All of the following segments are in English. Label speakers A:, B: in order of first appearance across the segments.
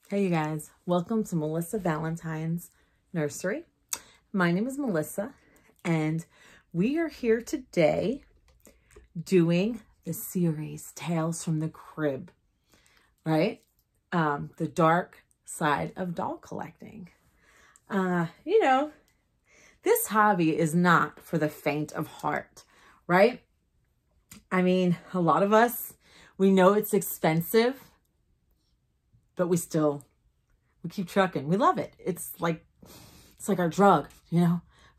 A: Hey you guys, welcome to Melissa Valentine's Nursery. My name is Melissa and we are here today doing the series Tales from the Crib, right? The dark side of doll collecting. This hobby is not for the faint of heart, right? I mean, a lot of us, we know it's expensive, but we keep trucking. We love it. It's like our drug, We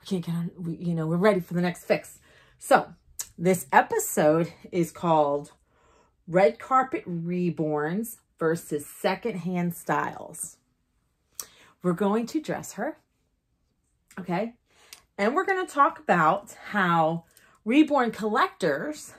A: can't get on, we're ready for the next fix. So this episode is called Red Carpet Reborns versus Secondhand Styles. We're going to dress her, okay? And we're going to talk about how reborn collectors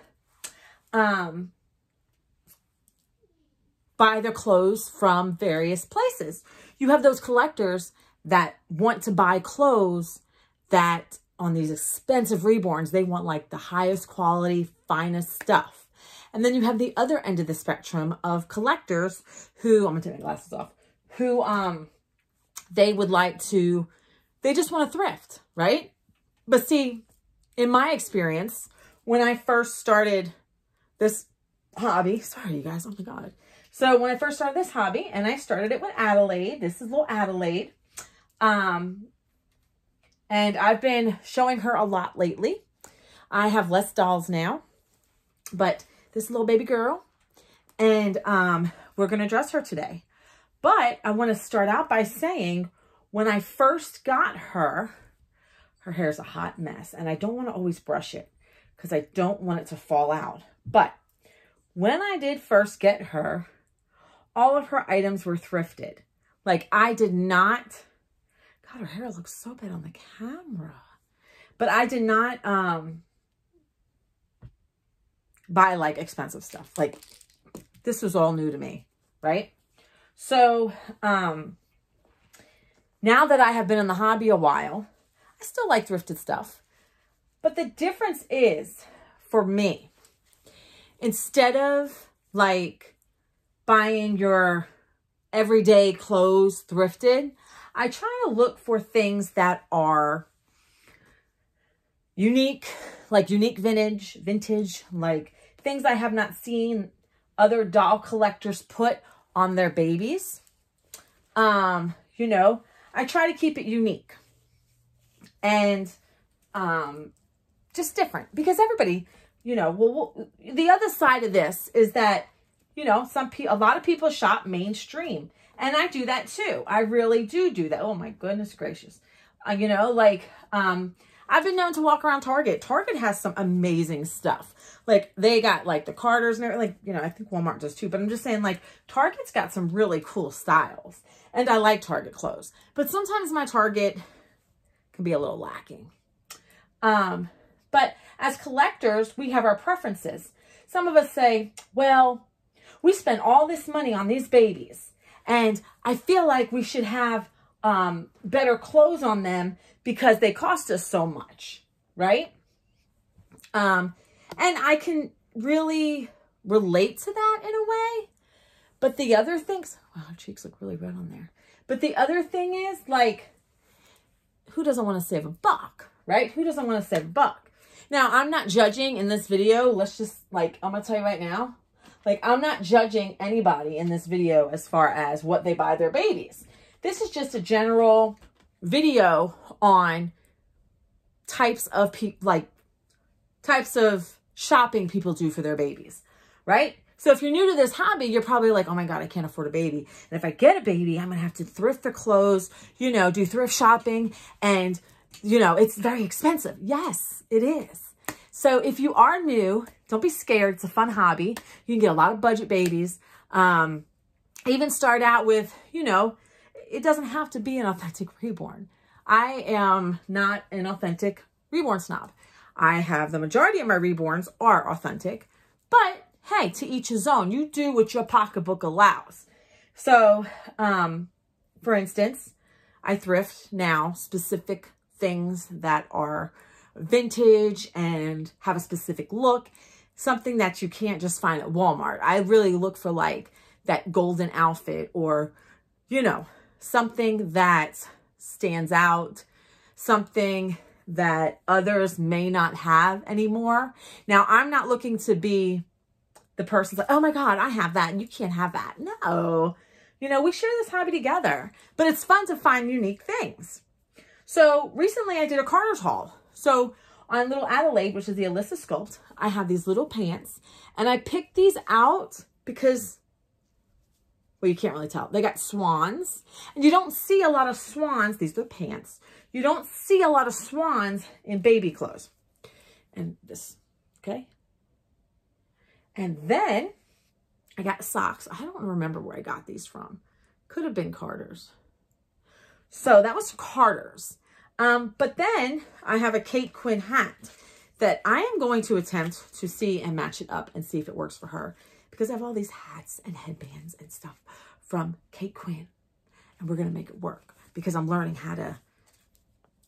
A: buy their clothes from various places. You have those collectors that want to buy clothes that on these expensive reborns, they want like the highest quality, finest stuff. And then you have the other end of the spectrum of collectors who, I'm gonna take my glasses off, who they just want to thrift, right? But see, in my experience, when I first started this hobby, sorry you guys, oh my God. So when I first started this hobby, and I started it with Adelaide, this is little Adelaide, and I've been showing her a lot lately. I have less dolls now, but this little baby girl, and we're going to dress her today. But I want to start out by saying, when I first got her, her hair is a hot mess, and I don't want to always brush it because I don't want it to fall out. But when I did first get her, all of her items were thrifted. Like I did not, God, her hair looks so bad on the camera. But I did not buy like expensive stuff. Like this was all new to me, right? So now that I have been in the hobby a while, I still like thrifted stuff. But the difference is, for me, instead of like buying your everyday clothes thrifted, I try to look for things that are unique, like unique vintage, like things I have not seen other doll collectors put on their babies. I try to keep it unique and just different, because everybody, the other side of this is that, a lot of people shop mainstream, and I do that too. I really do that. Oh my goodness gracious. I've been known to walk around Target. Target has some amazing stuff. Like they got like the Carters and everything, I think Walmart does too, but I'm just saying like Target's got some really cool styles, and I like Target clothes, but sometimes my Target can be a little lacking. But as collectors, we have our preferences. Some of us say, well, we spend all this money on these babies, and I feel like we should have better clothes on them because they cost us so much, right? And I can really relate to that in a way. But the other things, wow, her cheeks look really red on there. But the other thing is, like, who doesn't want to save a buck, right? Who doesn't want to save a buck? Now, I'm not judging in this video. Let's just, I'm going to tell you right now. I'm not judging anybody in this video as far as what they buy their babies. This is just a general video on types of shopping people do for their babies, right? So if you're new to this hobby, you're probably like, oh my God, I can't afford a baby. And if I get a baby, I'm going to have to thrift their clothes, do thrift shopping. And, it's very expensive. Yes, it is. So if you are new, don't be scared. It's a fun hobby. You can get a lot of budget babies. Even start out with, it doesn't have to be an authentic reborn. I am not an authentic reborn snob. I have the majority of my reborns are authentic, but hey, to each his own. You do what your pocketbook allows. So, for instance, I thrift now specific things that are vintage and have a specific look, something that you can't just find at Walmart. I really look for like that golden outfit or, you know, something that stands out, something that others may not have anymore. Now, I'm not looking to be the person's like, oh my God, I have that and you can't have that. No, you know, we share this hobby together, but it's fun to find unique things. So recently I did a Carter's haul. So on little Adelaide, which is the Alyssa Sculpt, I have these little pants and I picked these out because, well, you can't really tell. They got swans and you don't see a lot of swans. These are pants. You don't see a lot of swans in baby clothes. And this, okay. And then I got socks. I don't remember where I got these from. Could have been Carter's. So that was Carter's. But then I have a Kate Quinn hat that I am going to attempt to see and match it up and see if it works for her. Because I have all these hats and headbands and stuff from Kate Quinn. And we're going to make it work. Because I'm learning how to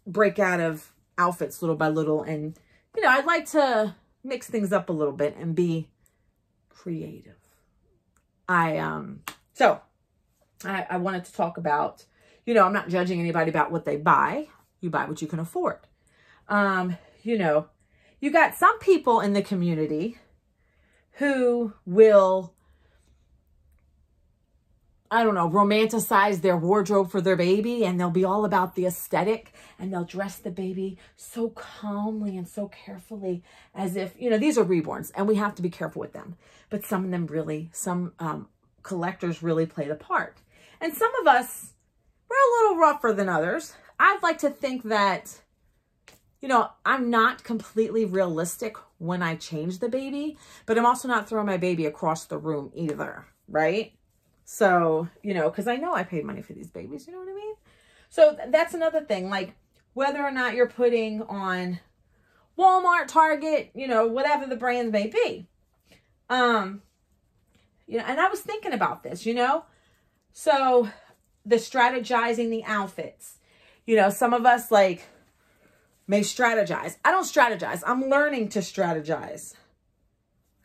A: break out of outfits little by little. And, you know, I'd like to mix things up a little bit and be creative. I wanted to talk about, you know, I'm not judging anybody about what they buy. You buy what you can afford. You know, you got some people in the community who will, I don't know, romanticize their wardrobe for their baby, and they'll be all about the aesthetic, and they'll dress the baby so calmly and so carefully as if, you know, these are reborns and we have to be careful with them. But some of them really, some collectors really play the part. And some of us, we're a little rougher than others. I'd like to think that, you know, I'm not completely realistic when I change the baby, but I'm also not throwing my baby across the room either, right? So, you know, because I know I paid money for these babies, you know what I mean? So that's another thing, like whether or not you're putting on Walmart, Target, you know, whatever the brands may be. You know, and I was thinking about this, you know, so the strategizing the outfits, you know, some of us like may strategize. I don't strategize. I'm learning to strategize.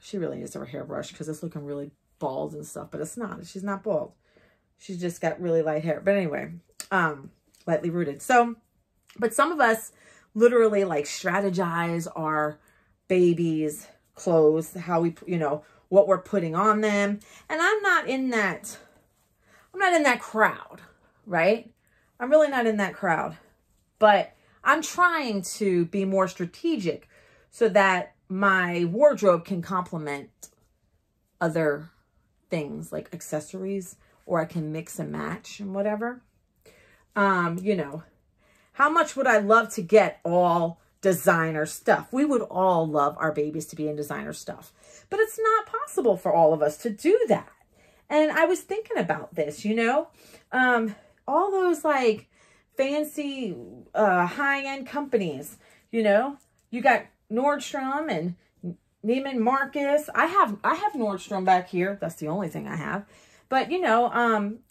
A: She really needs her hairbrush because it's looking really bald and stuff, but it's not. She's not bald. She's just got really light hair. But anyway, lightly rooted. So, but some of us literally like strategize our babies' clothes, how we, you know, what we're putting on them. And I'm not in that crowd, right? I'm really not in that crowd, but I'm trying to be more strategic so that my wardrobe can complement other things like accessories, or I can mix and match and whatever. You know, how much would I love to get all designer stuff? We would all love our babies to be in designer stuff, but it's not possible for all of us to do that. And I was thinking about this, you know, all those like fancy, high-end companies, you know, you got Nordstrom and Neiman Marcus. I have Nordstrom back here. That's the only thing I have. But, you know,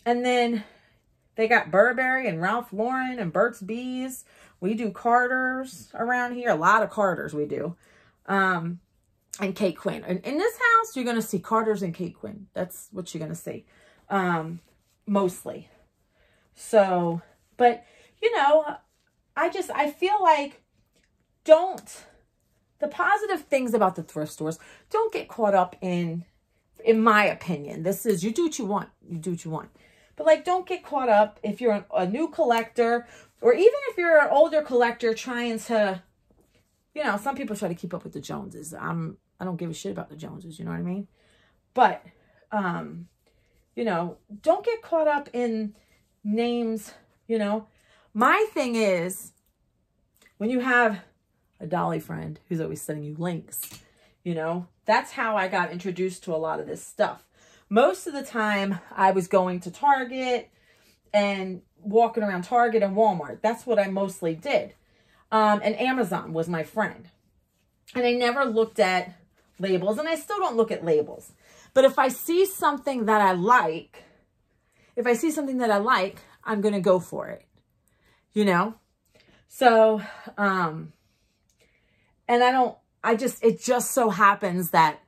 A: and then they got Burberry and Ralph Lauren and Burt's Bees. We do Carter's around here. A lot of Carter's we do. And Kate Quinn. And in this house, you're going to see Carter's and Kate Quinn. That's what you're going to see. Mostly. So, but, you know, I feel like the positive things about the thrift stores, don't get caught up in my opinion, this is, you do what you want. You do what you want. But like, don't get caught up if you're a new collector, or even if you're an older collector trying to, you know, some people try to keep up with the Joneses. I don't give a shit about the Joneses, you know what I mean? But, you know, don't get caught up in names, you know. My thing is, when you have a Dolly friend who's always sending you links, you know, that's how I got introduced to a lot of this stuff. Most of the time I was going to Target and walking around Target and Walmart. That's what I mostly did. And Amazon was my friend. And I never looked at labels, and I still don't look at labels. But if I see something that I like, I'm going to go for it, you know? So, and it just so happens that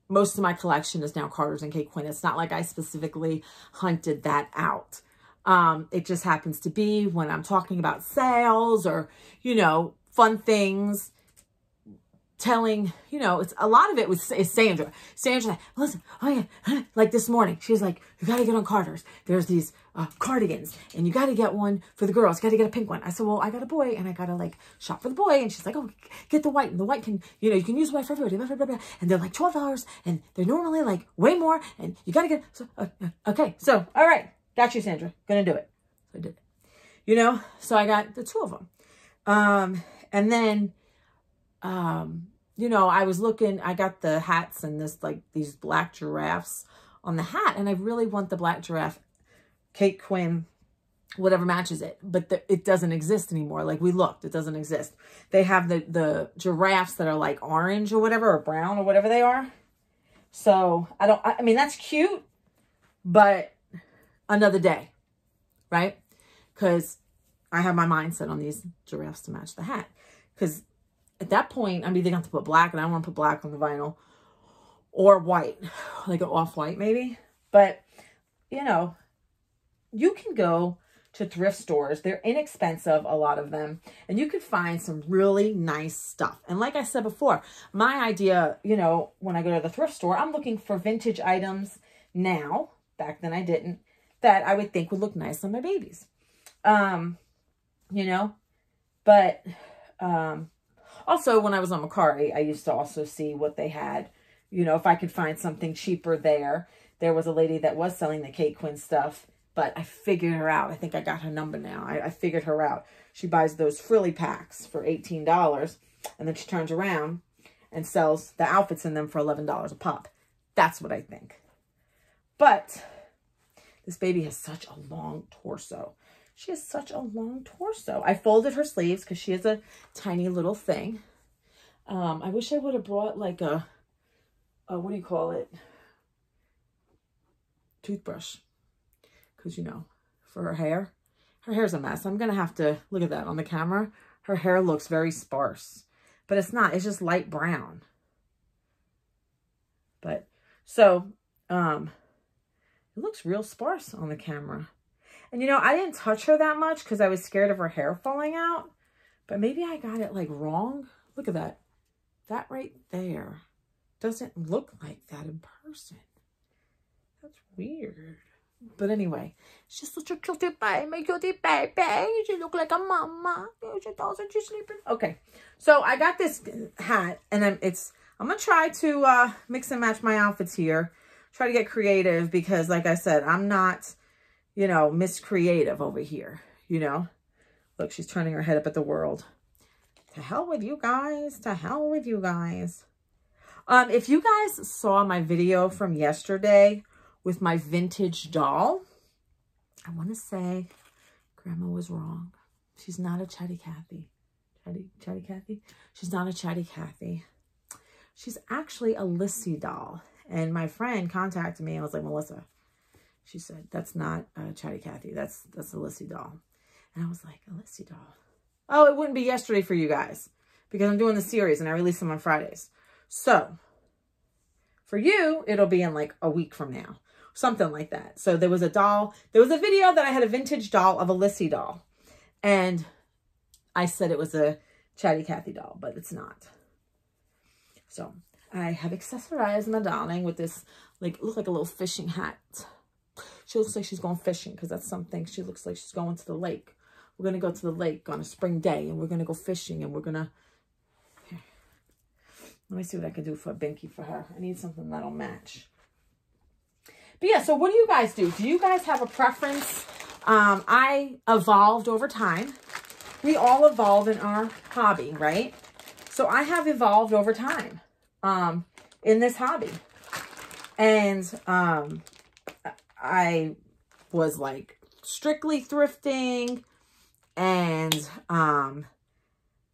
A: most of my collection is now Carter's and Kate Quinn. It's not like I specifically hunted that out. It just happens to be when I'm talking about sales or, you know, fun things, telling, you know, it's a lot of it is Sandra. Sandra's like, listen, oh yeah, like this morning, she was like, you got to get on Carter's. There's these cardigans and you got to get one for the girls. Got to get a pink one. I said, well, I got a boy and I got to like shop for the boy. And she's like, oh, get the white. And the white can, you know, you can use white for everybody. Blah, blah, blah, blah. And they're like $12 and they're normally like way more. And you got to get, so, okay. So, all right. Got you, Sandra. Gonna do it. So I did it. You know, so I got the 2 of them. And then, you know, I was looking, I got the hats and this, like these black giraffes on the hat. And I really want the black giraffe, Kate Quinn, whatever matches it. But it doesn't exist anymore. Like we looked, it doesn't exist. They have the giraffes that are like orange or whatever, or brown or whatever they are. So I mean, that's cute, but another day, right? Because I have my mindset on these giraffes to match the hat. Because at that point, I'm either going to put black, and I don't want to put black on the vinyl, or white, like an off-white maybe. But, you know, you can go to thrift stores. They're inexpensive, a lot of them, and you can find some really nice stuff. And like I said before, my idea, you know, when I go to the thrift store, I'm looking for vintage items now. Back then I didn't. That I would think would look nice on my babies. You know, but, also when I was on Macari, I used to also see what they had, you know, if I could find something cheaper there. There was a lady that was selling the Kate Quinn stuff, but I figured her out. I think I got her number now. I figured her out. She buys those frilly packs for $18, and then she turns around and sells the outfits in them for $11 a pop. That's what I think. But this baby has such a long torso. She has such a long torso. I folded her sleeves because she has a tiny little thing. I wish I would have brought like a what do you call it? Toothbrush. Because, you know, for her hair. Her hair's a mess. I'm going to have to look at that on the camera. Her hair looks very sparse. But it's not. It's just light brown. But, so, it looks real sparse on the camera. And, you know, I didn't touch her that much because I was scared of her hair falling out. But maybe I got it, like, wrong. Look at that. That right there doesn't look like that in person. That's weird. But anyway, she's such a cutie baby, my cutie baby. She look like a mama. She doesn't, she's sleeping. Okay, so I got this hat, and I'm gonna try to mix and match my outfits here. Try to get creative because, like I said, I'm not, you know, Miss Creative over here. You know, look, she's turning her head up at the world. To hell with you guys. To hell with you guys. If you guys saw my video from yesterday with my vintage doll, I want to say Grandma was wrong. She's not a Chatty Cathy. Chatty Cathy? She's not a Chatty Cathy. She's actually a Lissy doll. And my friend contacted me. I was like, Melissa, she said, that's not a Chatty Cathy. That's a Lissy doll. And I was like, a Lissy doll. Oh, it wouldn't be yesterday for you guys because I'm doing the series and I release them on Fridays. So for you, it'll be in like a week from now. Something like that. So there was a doll. There was a video that I had a vintage doll of a Lissy doll. And I said it was a Chatty Cathy doll, but it's not. So I have accessorized my darling with this, like, look like a little fishing hat. She looks like she's going fishing because that's something. She looks like she's going to the lake. We're going to go to the lake on a spring day and we're going to go fishing and we're going to, here. Let me see what I can do for a binky for her. I need something that'll match. But yeah, so what do you guys do? Do you guys have a preference? I evolved over time. We all evolve in our hobby, right? So I have evolved over time in this hobby. And I was like strictly thrifting. And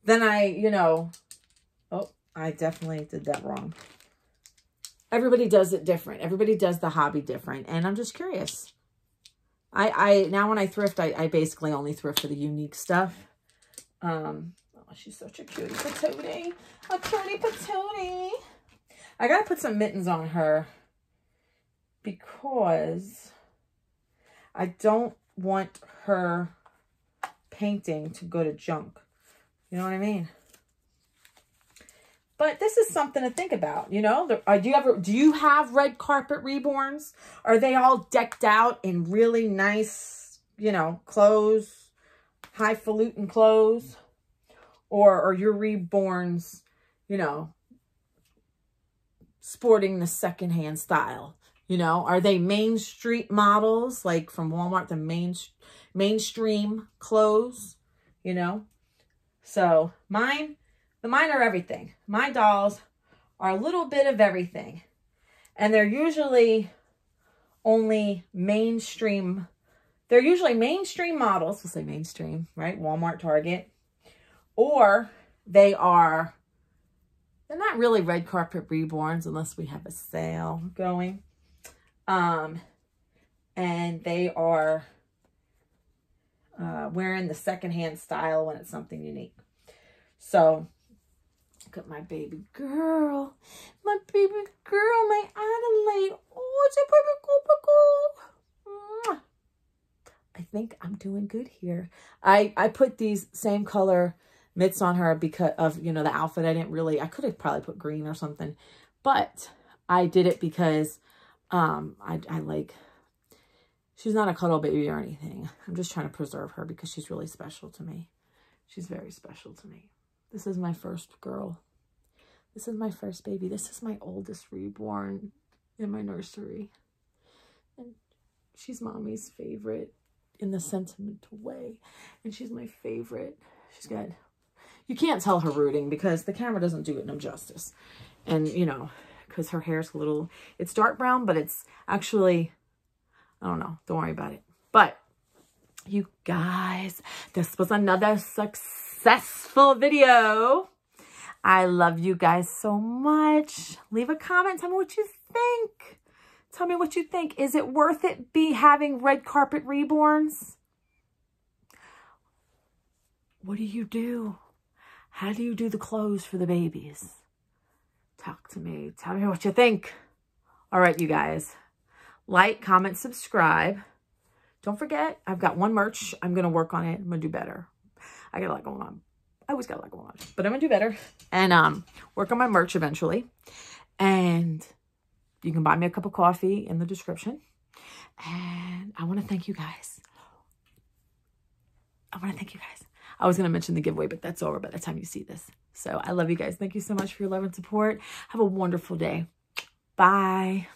A: then I, you know, oh, I definitely did that wrong. Everybody does it different. Everybody does the hobby different. And I'm just curious. Now when I thrift, I basically only thrift for the unique stuff. Oh, she's such a cutie patootie. A cutie patootie. I got to put some mittens on her because I don't want her painting to go to junk. You know what I mean? But this is something to think about, you know. Do you have red carpet reborns? Are they all decked out in really nice, you know, clothes, highfalutin clothes? Or are your reborns, you know, sporting the secondhand style? You know, are they Main Street models, like from Walmart, the mainstream clothes, you know? So mine are everything. My dolls are a little bit of everything. And they're usually only mainstream. They're usually mainstream models. We'll say mainstream, right? Walmart, Target. Or they're not really red carpet reborns unless we have a sale going. And they are wearing the secondhand style when it's something unique. So, look at my baby girl. My baby girl, my Adelaide. Oh, it's a baby girl. I think I'm doing good here. I put these same color mitts on her because of, you know, the outfit. I could have probably put green or something, but I did it because I like, she's not a cuddle baby or anything. I'm just trying to preserve her because she's really special to me. She's very special to me. This is my first girl. This is my first baby. This is my oldest reborn in my nursery. And she's mommy's favorite in the sentimental way. And she's my favorite. She's good. You can't tell her rooting because the camera doesn't do it no justice. And, you know, because her hair's a little, it's dark brown, but it's actually, I don't know. Don't worry about it. But you guys, this was another successful video. I love you guys so much. Leave a comment. Tell me what you think. Tell me what you think. Is it worth it having red carpet reborns? What do you do? How do you do the clothes for the babies? Talk to me. Tell me what you think. All right, you guys. Like, comment, subscribe. Don't forget, I've got one merch. I'm going to work on it. I'm going to do better. I got a lot going on. I always got a lot going on. But I'm going to do better. And work on my merch eventually. And you can buy me a cup of coffee in the description. And I want to thank you guys. I was going to mention the giveaway, but that's over by the time you see this. So I love you guys. Thank you so much for your love and support. Have a wonderful day. Bye.